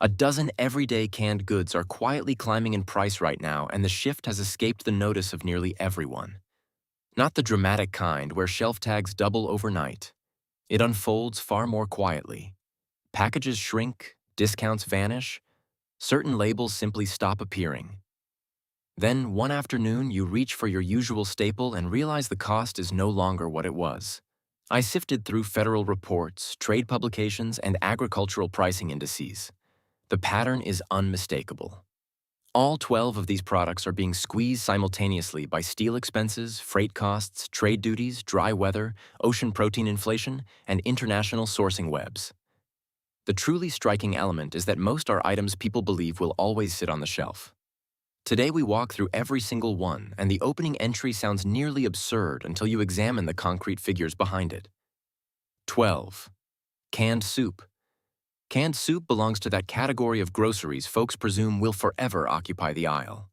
A dozen everyday canned goods are quietly climbing in price right now, and the shift has escaped the notice of nearly everyone. Not the dramatic kind where shelf tags double overnight. It unfolds far more quietly. Packages shrink, discounts vanish, certain labels simply stop appearing. Then, one afternoon, you reach for your usual staple and realize the cost is no longer what it was. I sifted through federal reports, trade publications, and agricultural pricing indices. The pattern is unmistakable. All 12 of these products are being squeezed simultaneously by steel expenses, freight costs, trade duties, dry weather, ocean protein inflation, and international sourcing webs. The truly striking element is that most are items people believe will always sit on the shelf. Today we walk through every single one, and the opening entry sounds nearly absurd until you examine the concrete figures behind it. 12. Canned soup. Canned soup belongs to that category of groceries folks presume will forever occupy the aisle.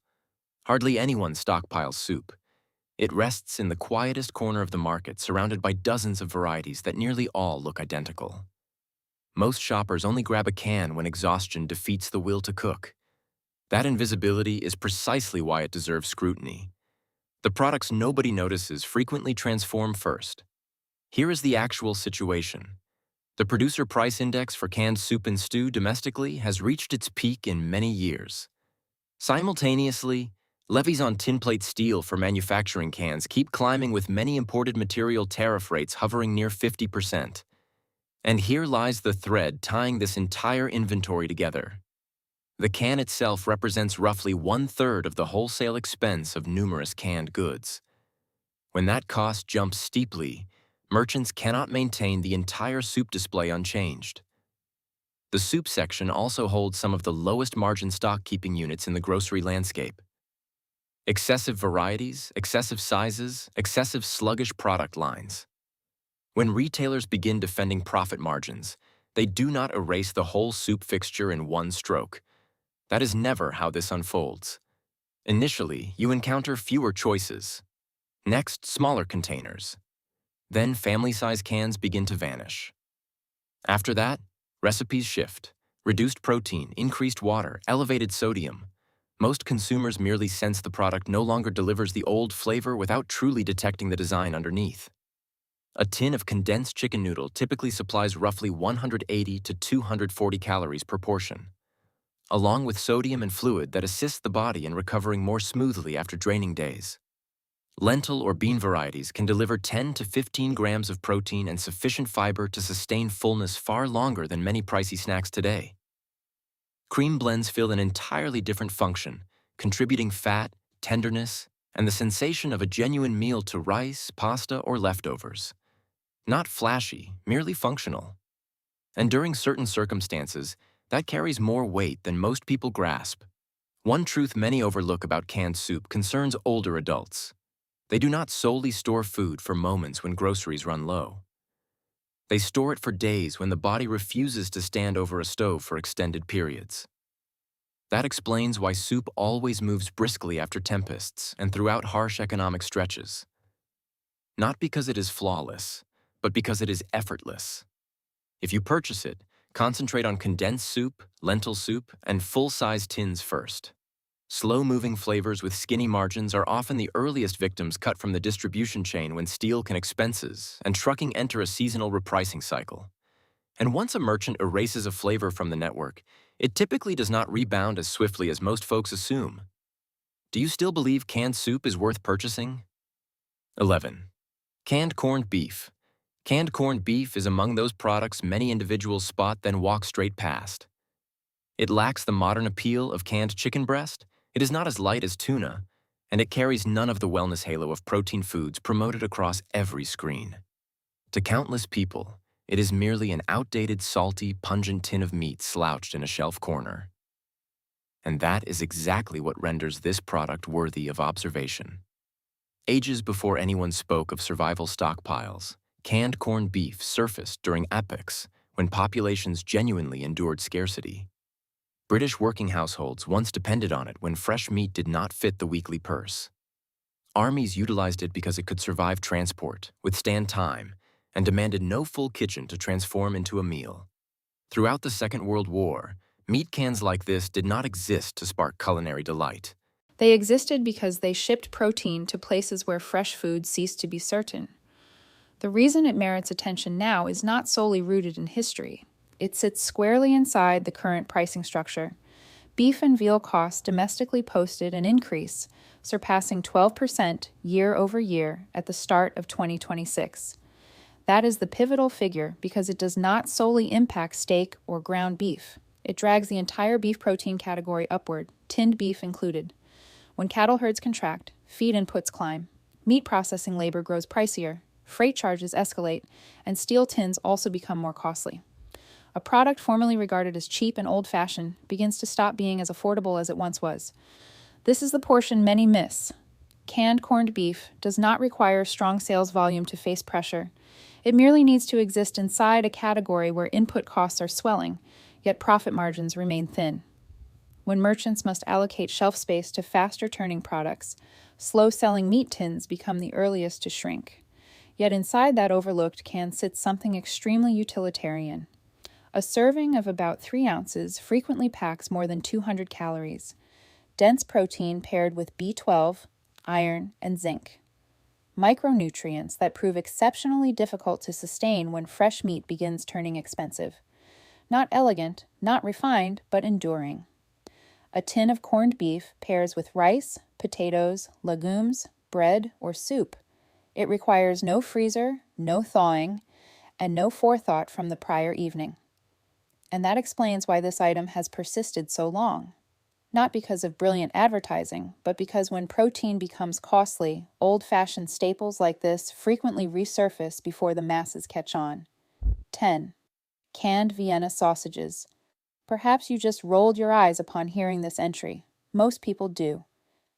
Hardly anyone stockpiles soup. It rests in the quietest corner of the market, surrounded by dozens of varieties that nearly all look identical. Most shoppers only grab a can when exhaustion defeats the will to cook. That invisibility is precisely why it deserves scrutiny. The products nobody notices frequently transform first. Here is the actual situation. The producer price index for canned soup and stew domestically has reached its peak in many years. Simultaneously, levies on tinplate steel for manufacturing cans keep climbing, with many imported material tariff rates hovering near 50%. And here lies the thread tying this entire inventory together. The can itself represents roughly 1/3 of the wholesale expense of numerous canned goods. When that cost jumps steeply, merchants cannot maintain the entire soup display unchanged. The soup section also holds some of the lowest margin stock-keeping units in the grocery landscape. Excessive varieties, excessive sizes, excessive sluggish product lines. When retailers begin defending profit margins, they do not erase the whole soup fixture in one stroke. That is never how this unfolds. Initially, you encounter fewer choices. Next, smaller containers. Then family-size cans begin to vanish. After that, recipes shift. Reduced protein, increased water, elevated sodium. Most consumers merely sense the product no longer delivers the old flavor without truly detecting the design underneath. A tin of condensed chicken noodle typically supplies roughly 180 to 240 calories per portion, along with sodium and fluid that assists the body in recovering more smoothly after draining days. Lentil or bean varieties can deliver 10 to 15 grams of protein and sufficient fiber to sustain fullness far longer than many pricey snacks today. Cream blends fill an entirely different function, contributing fat, tenderness, and the sensation of a genuine meal to rice, pasta, or leftovers. Not flashy, merely functional. And during certain circumstances, that carries more weight than most people grasp. One truth many overlook about canned soup concerns older adults. They do not solely store food for moments when groceries run low. They store it for days when the body refuses to stand over a stove for extended periods. That explains why soup always moves briskly after tempests and throughout harsh economic stretches. Not because it is flawless, but because it is effortless. If you purchase it, concentrate on condensed soup, lentil soup, and full-size tins first. Slow-moving flavors with skinny margins are often the earliest victims cut from the distribution chain when steel can expenses and trucking enter a seasonal repricing cycle. And once a merchant erases a flavor from the network, it typically does not rebound as swiftly as most folks assume. Do you still believe canned soup is worth purchasing? 11. Canned corned beef. Canned corned beef is among those products many individuals spot then walk straight past. It lacks the modern appeal of canned chicken breast, it is not as light as tuna, and it carries none of the wellness halo of protein foods promoted across every screen. To countless people, it is merely an outdated, salty, pungent tin of meat slouched in a shelf corner. And that is exactly what renders this product worthy of observation. Ages before anyone spoke of survival stockpiles, canned corned beef surfaced during epochs when populations genuinely endured scarcity. British working households once depended on it when fresh meat did not fit the weekly purse. Armies utilized it because it could survive transport, withstand time, and demanded no full kitchen to transform into a meal. Throughout the Second World War, Meat cans like this did not exist to spark culinary delight. They existed because they shipped protein to places where fresh food ceased to be certain. The reason it merits attention now is not solely rooted in history. It sits squarely inside the current pricing structure. Beef and veal costs domestically posted an increase, surpassing 12% year over year at the start of 2026. That is the pivotal figure because it does not solely impact steak or ground beef. It drags the entire beef protein category upward, tinned beef included. When cattle herds contract, feed inputs climb, meat processing labor grows pricier, freight charges escalate, and steel tins also become more costly. A product formerly regarded as cheap and old-fashioned begins to stop being as affordable as it once was. This is the portion many miss. Canned corned beef does not require strong sales volume to face pressure. It merely needs to exist inside a category where input costs are swelling, yet profit margins remain thin. When merchants must allocate shelf space to faster-turning products, slow-selling meat tins become the earliest to shrink. Yet inside that overlooked can sit something extremely utilitarian. A serving of about 3 ounces frequently packs more than 200 calories. Dense protein paired with B12, iron, and zinc. Micronutrients that prove exceptionally difficult to sustain when fresh meat begins turning expensive. Not elegant, not refined, but enduring. A tin of corned beef pairs with rice, potatoes, legumes, bread, or soup. It requires no freezer, no thawing, and no forethought from the prior evening. And that explains why this item has persisted so long. Not because of brilliant advertising, but because when protein becomes costly, old-fashioned staples like this frequently resurface before the masses catch on. 10. Canned Vienna sausages. Perhaps you just rolled your eyes upon hearing this entry. Most people do.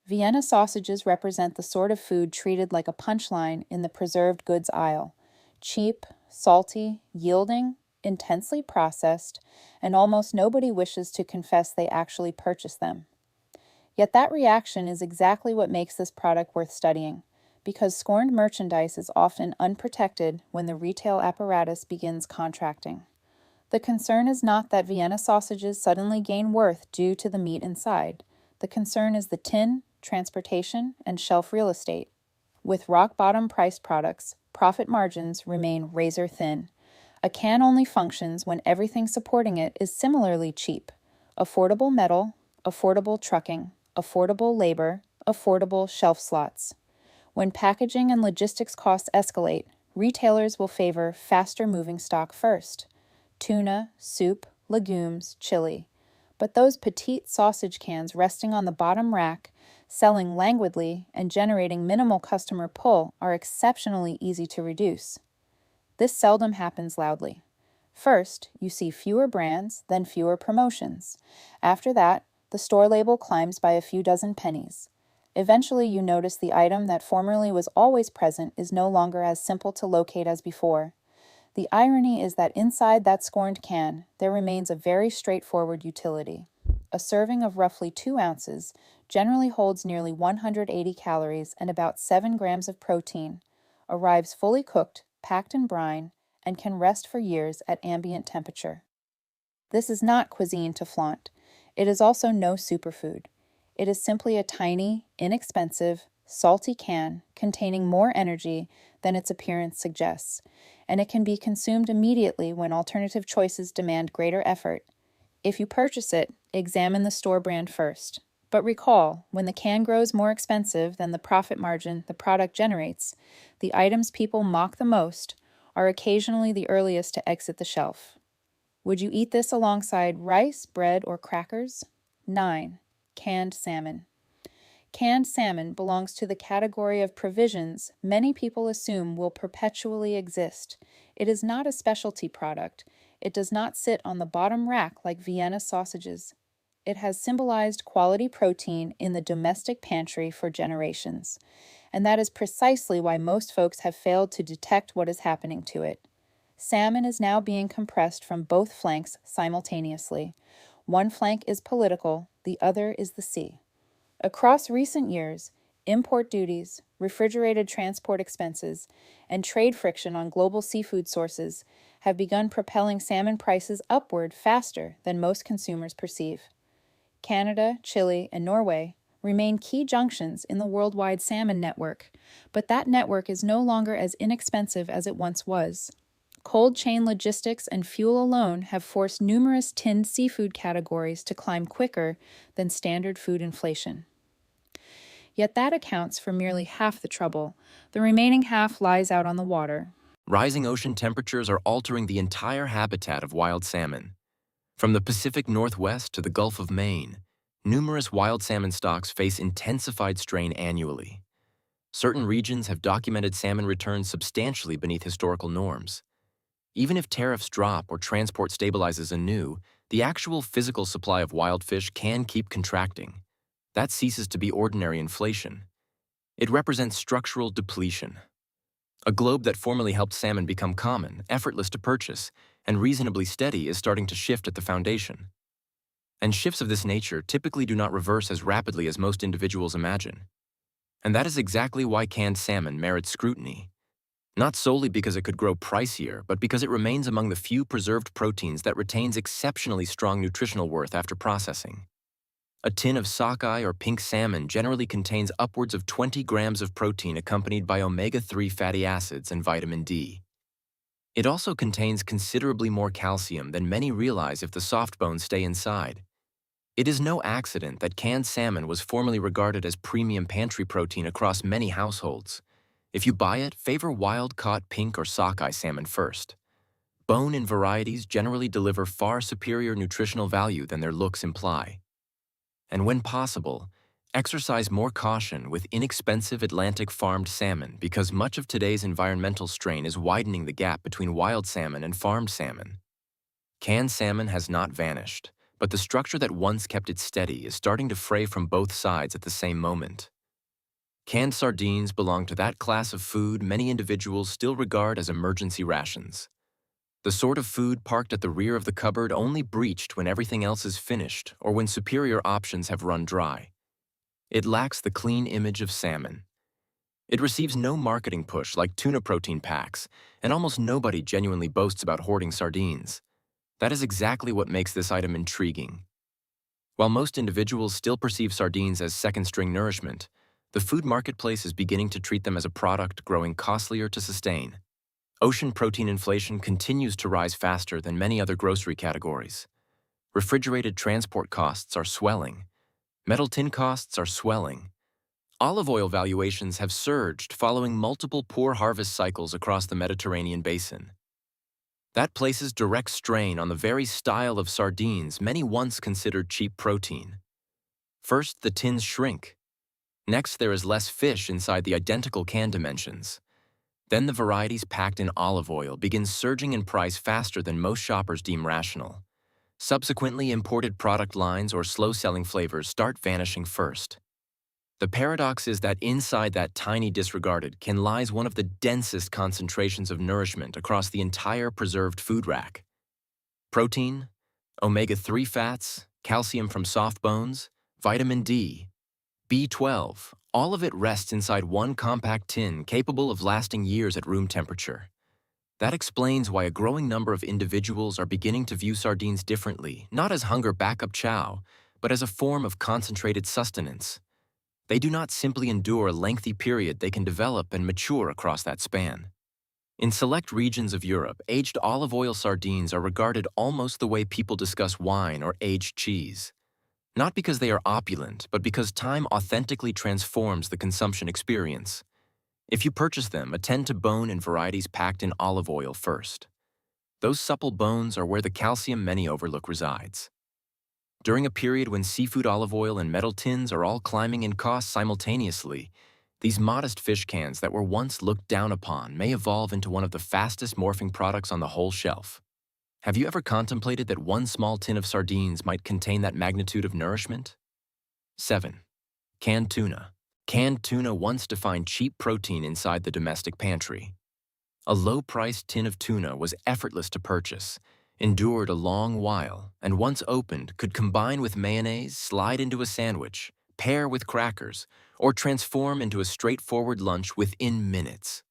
Vienna sausages represent the sort of food treated like a punchline in the preserved goods aisle. Cheap, salty, yielding, intensely processed, and almost nobody wishes to confess they actually purchased them. Yet that reaction is exactly what makes this product worth studying, because scorned merchandise is often unprotected when the retail apparatus begins contracting. The concern is not that Vienna sausages suddenly gain worth due to the meat inside. The concern is the tin, transportation, and shelf real estate. With rock-bottom priced products, profit margins remain razor thin. A can only functions when everything supporting it is similarly cheap. Affordable metal, affordable trucking, affordable labor, affordable shelf slots. When packaging and logistics costs escalate, retailers will favor faster-moving stock first. Tuna, soup, legumes, chili. But those petite sausage cans resting on the bottom rack, selling languidly and generating minimal customer pull are exceptionally easy to reduce. This seldom happens loudly. First, you see fewer brands, then fewer promotions. After that, the store label climbs by a few dozen pennies. Eventually, you notice the item that formerly was always present is no longer as simple to locate as before. The irony is that inside that scorned can, there remains a very straightforward utility. A serving of roughly 2 ounces generally holds nearly 180 calories and about 7 grams of protein, arrives fully cooked, packed in brine, and can rest for years at ambient temperature. This is not cuisine to flaunt. It is also no superfood. It is simply a tiny, inexpensive, salty can containing more energy than its appearance suggests, and it can be consumed immediately when alternative choices demand greater effort. If you purchase it, examine the store brand first. But recall, when the can grows more expensive than the profit margin the product generates, the items people mock the most are occasionally the earliest to exit the shelf. Would you eat this alongside rice, bread, or crackers? 9. Canned salmon. Canned salmon belongs to the category of provisions many people assume will perpetually exist. It is not a specialty product. It does not sit on the bottom rack like Vienna sausages. It has symbolized quality protein in the domestic pantry for generations. And that is precisely why most folks have failed to detect what is happening to it. Salmon is now being compressed from both flanks simultaneously. One flank is political, the other is the sea. Across recent years, Import duties, refrigerated transport expenses, and trade friction on global seafood sources have begun propelling salmon prices upward faster than most consumers perceive. Canada, Chile, and Norway remain key junctions in the worldwide salmon network, but that network is no longer as inexpensive as it once was. Cold chain logistics and fuel alone have forced numerous tinned seafood categories to climb quicker than standard food inflation. Yet that accounts for merely half the trouble. The remaining half lies out on the water. Rising ocean temperatures are altering the entire habitat of wild salmon. From the Pacific Northwest to the Gulf of Maine, numerous wild salmon stocks face intensified strain annually. Certain regions have documented salmon returns substantially beneath historical norms. Even if tariffs drop or transport stabilizes anew, the actual physical supply of wild fish can keep contracting. That ceases to be ordinary inflation. It represents structural depletion. A globe that formerly helped salmon become common, effortless to purchase, and reasonably steady is starting to shift at the foundation. And shifts of this nature typically do not reverse as rapidly as most individuals imagine. And that is exactly why canned salmon merits scrutiny. Not solely because it could grow pricier, but because it remains among the few preserved proteins that retains exceptionally strong nutritional worth after processing. A tin of sockeye or pink salmon generally contains upwards of 20 grams of protein accompanied by omega-3 fatty acids and vitamin D. It also contains considerably more calcium than many realize if the soft bones stay inside. It is no accident that canned salmon was formerly regarded as premium pantry protein across many households. If you buy it, favor wild-caught pink or sockeye salmon first. Bone-in varieties generally deliver far superior nutritional value than their looks imply. And when possible, exercise more caution with inexpensive Atlantic farmed salmon because much of today's environmental strain is widening the gap between wild salmon and farmed salmon. Canned salmon has not vanished, but the structure that once kept it steady is starting to fray from both sides at the same moment. Canned sardines belong to that class of food many individuals still regard as emergency rations. The sort of food parked at the rear of the cupboard only breached when everything else is finished or when superior options have run dry. It lacks the clean image of salmon. It receives no marketing push like tuna protein packs, and almost nobody genuinely boasts about hoarding sardines. That is exactly what makes this item intriguing. While most individuals still perceive sardines as second-string nourishment, the food marketplace is beginning to treat them as a product growing costlier to sustain. Ocean protein inflation continues to rise faster than many other grocery categories. Refrigerated transport costs are swelling. Metal tin costs are swelling. Olive oil valuations have surged following multiple poor harvest cycles across the Mediterranean basin. That places direct strain on the very style of sardines many once considered cheap protein. First, the tins shrink. Next, there is less fish inside the identical can dimensions. Then the varieties packed in olive oil begin surging in price faster than most shoppers deem rational. Subsequently, imported product lines or slow-selling flavors start vanishing first. The paradox is that inside that tiny disregarded can lies one of the densest concentrations of nourishment across the entire preserved food rack. Protein, omega-3 fats, calcium from soft bones, vitamin D, B12, all of it rests inside one compact tin capable of lasting years at room temperature. That explains why a growing number of individuals are beginning to view sardines differently, not as hunger backup chow, but as a form of concentrated sustenance. They do not simply endure a lengthy period, they can develop and mature across that span. In select regions of Europe, aged olive oil sardines are regarded almost the way people discuss wine or aged cheese. Not because they are opulent, but because time authentically transforms the consumption experience. If you purchase them, attend to bone and varieties packed in olive oil first. Those supple bones are where the calcium many overlook resides. During a period when seafood olive oil and metal tins are all climbing in cost simultaneously, these modest fish cans that were once looked down upon may evolve into one of the fastest morphing products on the whole shelf. Have you ever contemplated that one small tin of sardines might contain that magnitude of nourishment? 7. Canned tuna. Canned tuna once defined cheap protein inside the domestic pantry. A low-priced tin of tuna was effortless to purchase, endured a long while, and once opened could combine with mayonnaise, slide into a sandwich, pair with crackers, or transform into a straightforward lunch within minutes.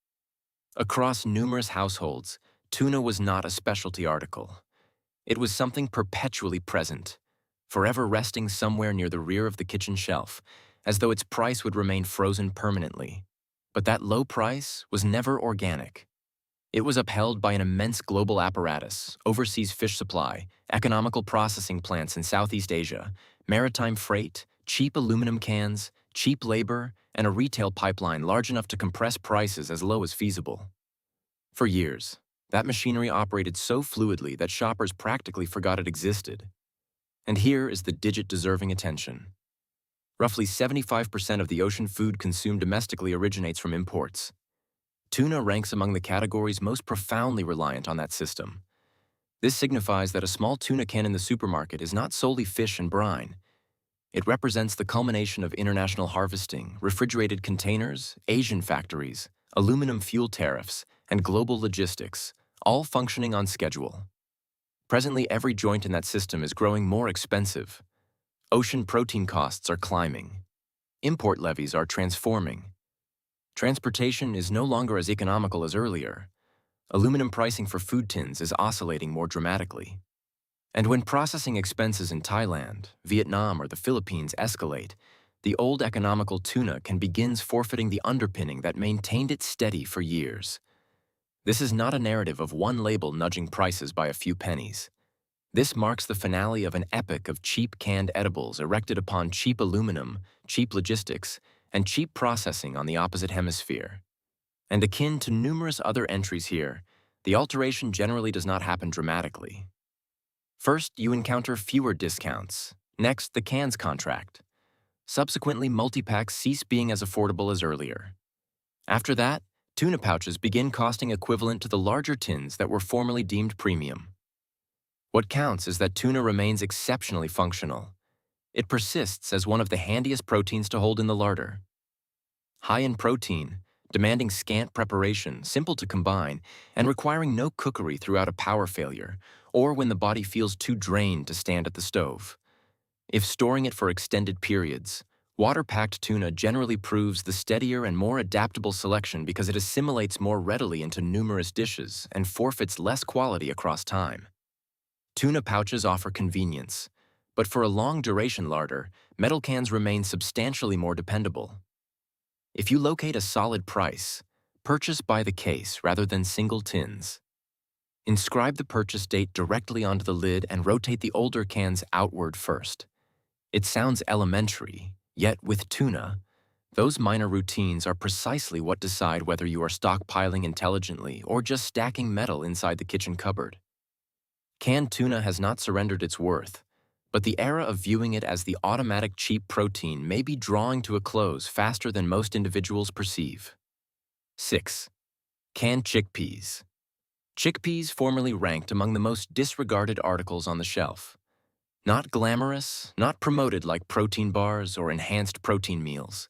Across numerous households, tuna was not a specialty article. It was something perpetually present, forever resting somewhere near the rear of the kitchen shelf, as though its price would remain frozen permanently. But that low price was never organic. It was upheld by an immense global apparatus, overseas fish supply, economical processing plants in Southeast Asia, maritime freight, cheap aluminum cans, cheap labor, and a retail pipeline large enough to compress prices as low as feasible. For years, that machinery operated so fluidly that shoppers practically forgot it existed. And here is the digit deserving attention. Roughly 75% of the ocean food consumed domestically originates from imports. Tuna ranks among the categories most profoundly reliant on that system. This signifies that a small tuna can in the supermarket is not solely fish and brine. It represents the culmination of international harvesting, refrigerated containers, Asian factories, aluminum fuel tariffs, and global logistics, all functioning on schedule. Presently, every joint in that system is growing more expensive. Ocean protein costs are climbing. Import levies are transforming. Transportation is no longer as economical as earlier. Aluminum pricing for food tins is oscillating more dramatically. And when processing expenses in Thailand, Vietnam, or the Philippines escalate, the old economical tuna can begin forfeiting the underpinning that maintained it steady for years. This is not a narrative of one label nudging prices by a few pennies. This marks the finale of an epic of cheap canned edibles erected upon cheap aluminum, cheap logistics, and cheap processing on the opposite hemisphere. And akin to numerous other entries here, the alteration generally does not happen dramatically. First, you encounter fewer discounts. Next, the cans contract. Subsequently, multi-packs cease being as affordable as earlier. After that, tuna pouches begin costing equivalent to the larger tins that were formerly deemed premium. What counts is that tuna remains exceptionally functional. It persists as one of the handiest proteins to hold in the larder. High in protein, demanding scant preparation, simple to combine, and requiring no cookery throughout a power failure, or when the body feels too drained to stand at the stove. If storing it for extended periods, water-packed tuna generally proves the steadier and more adaptable selection because it assimilates more readily into numerous dishes and forfeits less quality across time. Tuna pouches offer convenience, but for a long-duration larder, metal cans remain substantially more dependable. If you locate a solid price, purchase by the case rather than single tins. Inscribe the purchase date directly onto the lid and rotate the older cans outward first. It sounds elementary, yet with tuna, those minor routines are precisely what decide whether you are stockpiling intelligently or just stacking metal inside the kitchen cupboard. Canned tuna has not surrendered its worth, but the era of viewing it as the automatic cheap protein may be drawing to a close faster than most individuals perceive. 6. Canned chickpeas. Chickpeas formerly ranked among the most disregarded articles on the shelf. Not glamorous, not promoted like protein bars or enhanced protein meals.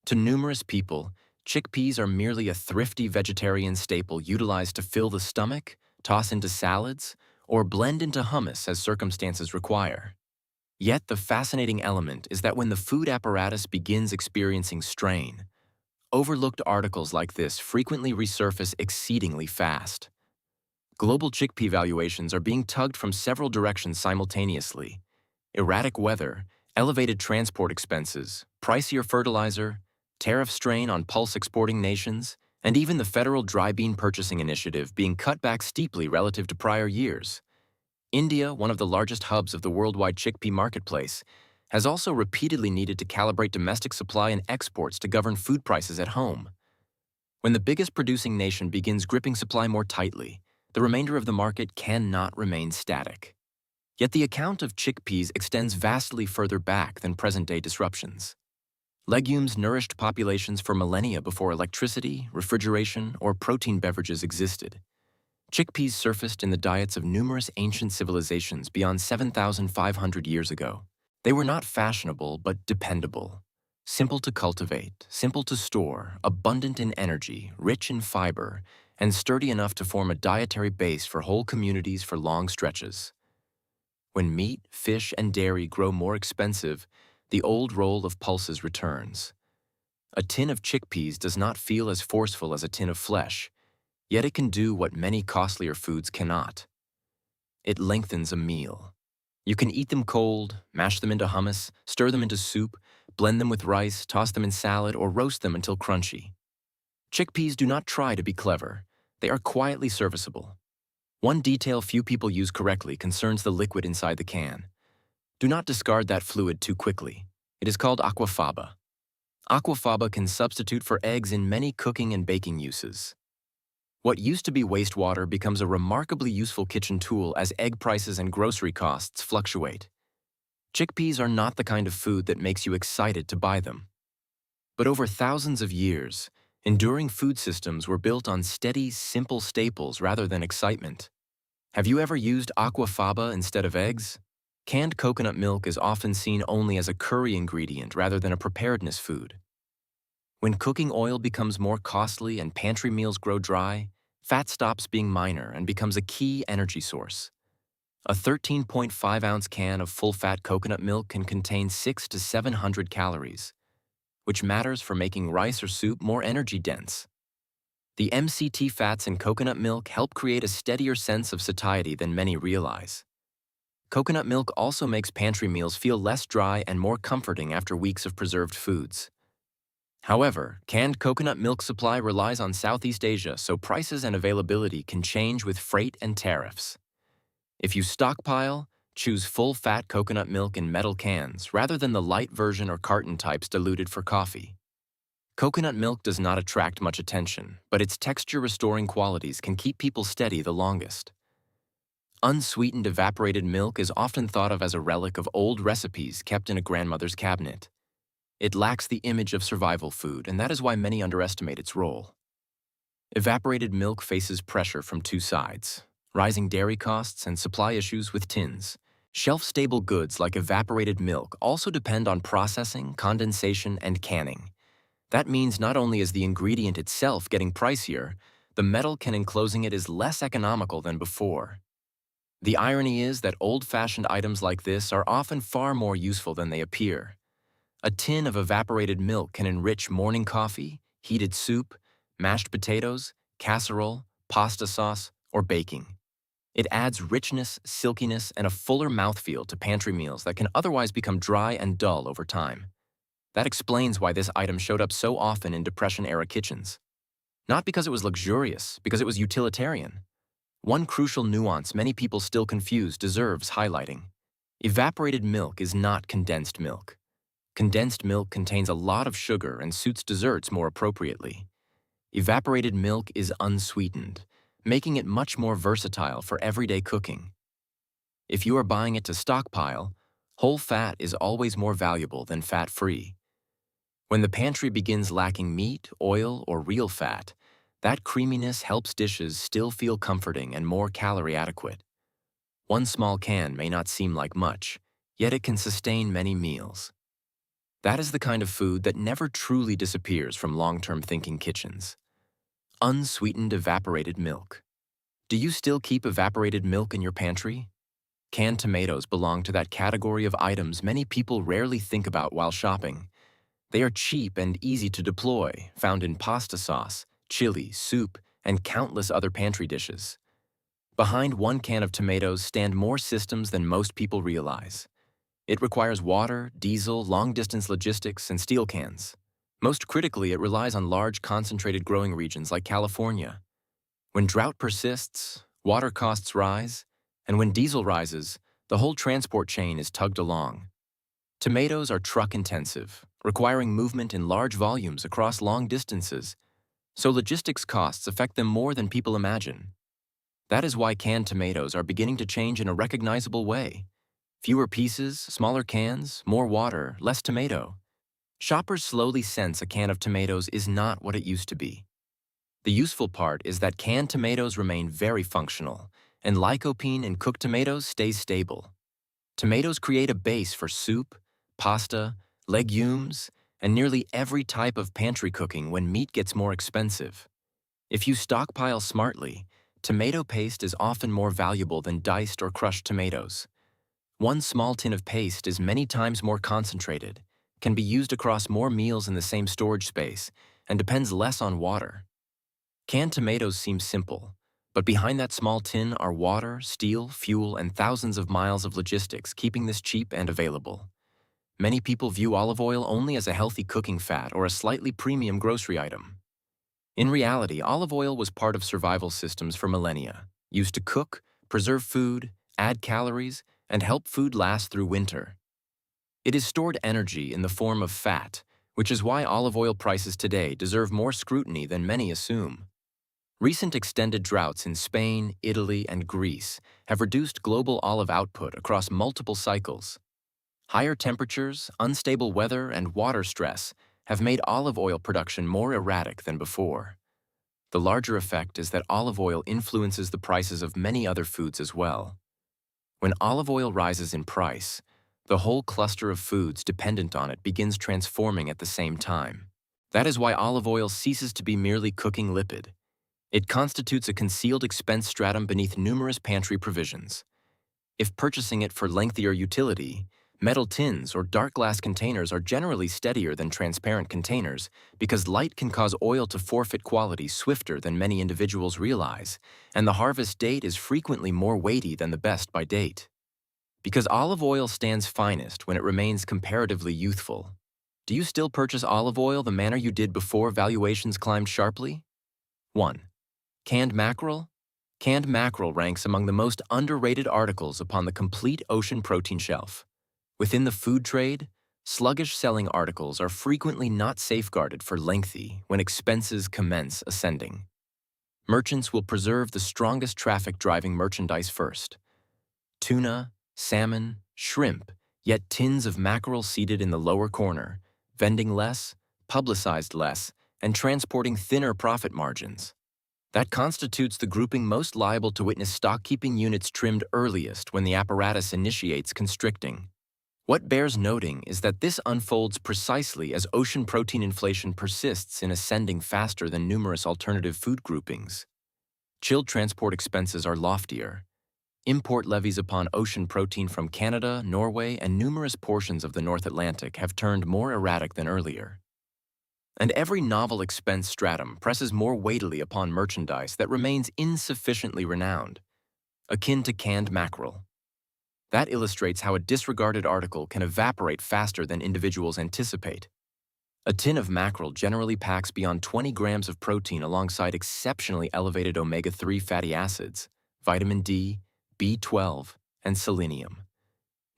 To numerous people, chickpeas are merely a thrifty vegetarian staple utilized to fill the stomach, toss into salads, or blend into hummus as circumstances require. Yet the fascinating element is that when the food apparatus begins experiencing strain, overlooked articles like this frequently resurface exceedingly fast. Global chickpea valuations are being tugged from several directions simultaneously. Erratic weather, elevated transport expenses, pricier fertilizer, tariff strain on pulse exporting nations, and even the federal dry bean purchasing initiative being cut back steeply relative to prior years. India, one of the largest hubs of the worldwide chickpea marketplace, has also repeatedly needed to calibrate domestic supply and exports to govern food prices at home. When the biggest producing nation begins gripping supply more tightly, the remainder of the market cannot remain static. Yet the account of chickpeas extends vastly further back than present-day disruptions. Legumes nourished populations for millennia before electricity, refrigeration, or protein beverages existed. Chickpeas surfaced in the diets of numerous ancient civilizations beyond 7,500 years ago. They were not fashionable but dependable. Simple to cultivate, simple to store, abundant in energy, rich in fiber, and sturdy enough to form a dietary base for whole communities for long stretches. When meat, fish, and dairy grow more expensive, the old role of pulses returns. A tin of chickpeas does not feel as forceful as a tin of flesh, yet it can do what many costlier foods cannot. It lengthens a meal. You can eat them cold, mash them into hummus, stir them into soup, blend them with rice, toss them in salad, or roast them until crunchy. Chickpeas do not try to be clever. They are quietly serviceable. One detail few people use correctly concerns the liquid inside the can. Do not discard that fluid too quickly. It is called aquafaba. Aquafaba can substitute for eggs in many cooking and baking uses. What used to be wastewater becomes a remarkably useful kitchen tool as egg prices and grocery costs fluctuate. Chickpeas are not the kind of food that makes you excited to buy them. But over thousands of years, enduring food systems were built on steady, simple staples rather than excitement. Have you ever used aquafaba instead of eggs? Canned coconut milk is often seen only as a curry ingredient rather than a preparedness food. When cooking oil becomes more costly and pantry meals grow dry, fat stops being minor and becomes a key energy source. A 13.5-ounce can of full-fat coconut milk can contain 600 to 700 calories, which matters for making rice or soup more energy-dense. The MCT fats in coconut milk help create a steadier sense of satiety than many realize. Coconut milk also makes pantry meals feel less dry and more comforting after weeks of preserved foods. However, canned coconut milk supply relies on Southeast Asia, so prices and availability can change with freight and tariffs. If you stockpile, choose full-fat coconut milk in metal cans rather than the light version or carton types diluted for coffee. Coconut milk does not attract much attention, but its texture-restoring qualities can keep people steady the longest. Unsweetened evaporated milk is often thought of as a relic of old recipes kept in a grandmother's cabinet. It lacks the image of survival food, and that is why many underestimate its role. Evaporated milk faces pressure from two sides: rising dairy costs and supply issues with tins. Shelf-stable goods like evaporated milk also depend on processing, condensation, and canning. That means not only is the ingredient itself getting pricier, the metal can enclosing it is less economical than before. The irony is that old-fashioned items like this are often far more useful than they appear. A tin of evaporated milk can enrich morning coffee, heated soup, mashed potatoes, casserole, pasta sauce, or baking. It adds richness, silkiness, and a fuller mouthfeel to pantry meals that can otherwise become dry and dull over time. That explains why this item showed up so often in Depression-era kitchens. Not because it was luxurious, because it was utilitarian. One crucial nuance many people still confuse deserves highlighting. Evaporated milk is not condensed milk. Condensed milk contains a lot of sugar and suits desserts more appropriately. Evaporated milk is unsweetened, making it much more versatile for everyday cooking. If you are buying it to stockpile, whole fat is always more valuable than fat-free. When the pantry begins lacking meat, oil, or real fat, that creaminess helps dishes still feel comforting and more calorie adequate. One small can may not seem like much, yet it can sustain many meals. That is the kind of food that never truly disappears from long-term thinking kitchens. Unsweetened evaporated milk. Do you still keep evaporated milk in your pantry? Canned tomatoes belong to that category of items many people rarely think about while shopping. They are cheap and easy to deploy, found in pasta sauce, chili, soup, and countless other pantry dishes. Behind one can of tomatoes stand more systems than most people realize. It requires water, diesel, long-distance logistics, and steel cans. Most critically, it relies on large concentrated growing regions like California. When drought persists, water costs rise, and when diesel rises, the whole transport chain is tugged along. Tomatoes are truck-intensive, requiring movement in large volumes across long distances, so logistics costs affect them more than people imagine. That is why canned tomatoes are beginning to change in a recognizable way. Fewer pieces, smaller cans, more water, less tomato. Shoppers slowly sense a can of tomatoes is not what it used to be. The useful part is that canned tomatoes remain very functional, and lycopene in cooked tomatoes stays stable. Tomatoes create a base for soup, pasta, legumes, and nearly every type of pantry cooking when meat gets more expensive. If you stockpile smartly, tomato paste is often more valuable than diced or crushed tomatoes. One small tin of paste is many times more concentrated, can be used across more meals in the same storage space, and depends less on water. Canned tomatoes seem simple, but behind that small tin are water, steel, fuel, and thousands of miles of logistics keeping this cheap and available. Many people view olive oil only as a healthy cooking fat or a slightly premium grocery item. In reality, olive oil was part of survival systems for millennia, used to cook, preserve food, add calories, and help food last through winter. It is stored energy in the form of fat, which is why olive oil prices today deserve more scrutiny than many assume. Recent extended droughts in Spain, Italy, and Greece have reduced global olive output across multiple cycles. Higher temperatures, unstable weather, and water stress have made olive oil production more erratic than before. The larger effect is that olive oil influences the prices of many other foods as well. When olive oil rises in price, the whole cluster of foods dependent on it begins transforming at the same time. That is why olive oil ceases to be merely cooking lipid. It constitutes a concealed expense stratum beneath numerous pantry provisions. If purchasing it for lengthier utility, metal tins or dark glass containers are generally steadier than transparent containers because light can cause oil to forfeit quality swifter than many individuals realize, and the harvest date is frequently more weighty than the best by date. Because olive oil stands finest when it remains comparatively youthful. Do you still purchase olive oil the manner you did before valuations climbed sharply? 1. Canned mackerel? Canned mackerel ranks among the most underrated articles upon the complete ocean protein shelf. Within the food trade, sluggish selling articles are frequently not safeguarded for lengthy when expenses commence ascending. Merchants will preserve the strongest traffic-driving merchandise first. Tuna, salmon, shrimp, yet tins of mackerel seated in the lower corner, vending less, publicized less, and transporting thinner profit margins. That constitutes the grouping most liable to witness stock-keeping units trimmed earliest when the apparatus initiates constricting. What bears noting is that this unfolds precisely as ocean protein inflation persists in ascending faster than numerous alternative food groupings. Chilled transport expenses are loftier. Import levies upon ocean protein from Canada, Norway, and numerous portions of the North Atlantic have turned more erratic than earlier. And every novel expense stratum presses more weightily upon merchandise that remains insufficiently renowned, akin to canned mackerel. That illustrates how a disregarded article can evaporate faster than individuals anticipate. A tin of mackerel generally packs beyond 20 grams of protein alongside exceptionally elevated omega-3 fatty acids, vitamin D, B12, and selenium.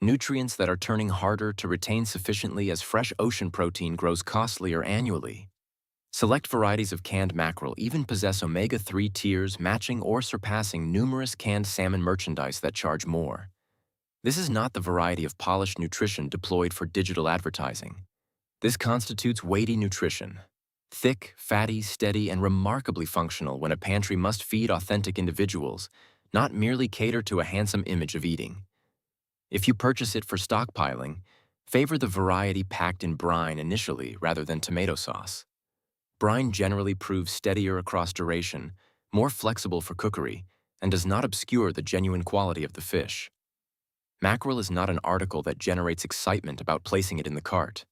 Nutrients that are turning harder to retain sufficiently as fresh ocean protein grows costlier annually. Select varieties of canned mackerel even possess omega-3 tiers matching or surpassing numerous canned salmon merchandise that charge more. This is not the variety of polished nutrition deployed for digital advertising. This constitutes weighty nutrition. Thick, fatty, steady, and remarkably functional when a pantry must feed authentic individuals, not merely cater to a handsome image of eating. If you purchase it for stockpiling, favor the variety packed in brine initially rather than tomato sauce. Brine generally proves steadier across duration, more flexible for cookery, and does not obscure the genuine quality of the fish. Mackerel is not an article that generates excitement about placing it in the cart.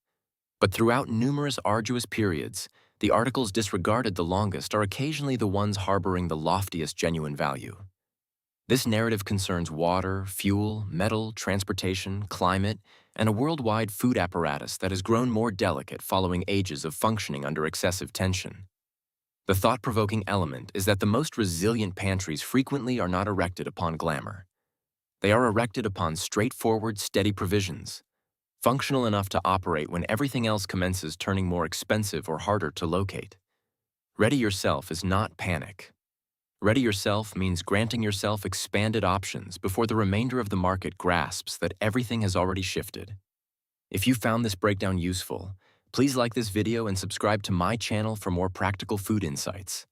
But throughout numerous arduous periods, the articles disregarded the longest are occasionally the ones harboring the loftiest genuine value. This narrative concerns water, fuel, metal, transportation, climate, and a worldwide food apparatus that has grown more delicate following ages of functioning under excessive tension. The thought-provoking element is that the most resilient pantries frequently are not erected upon glamour. They are erected upon straightforward, steady provisions, functional enough to operate when everything else commences turning more expensive or harder to locate. Ready yourself is not panic. Ready yourself means granting yourself expanded options before the remainder of the market grasps that everything has already shifted. If you found this breakdown useful, please like this video and subscribe to my channel for more practical food insights.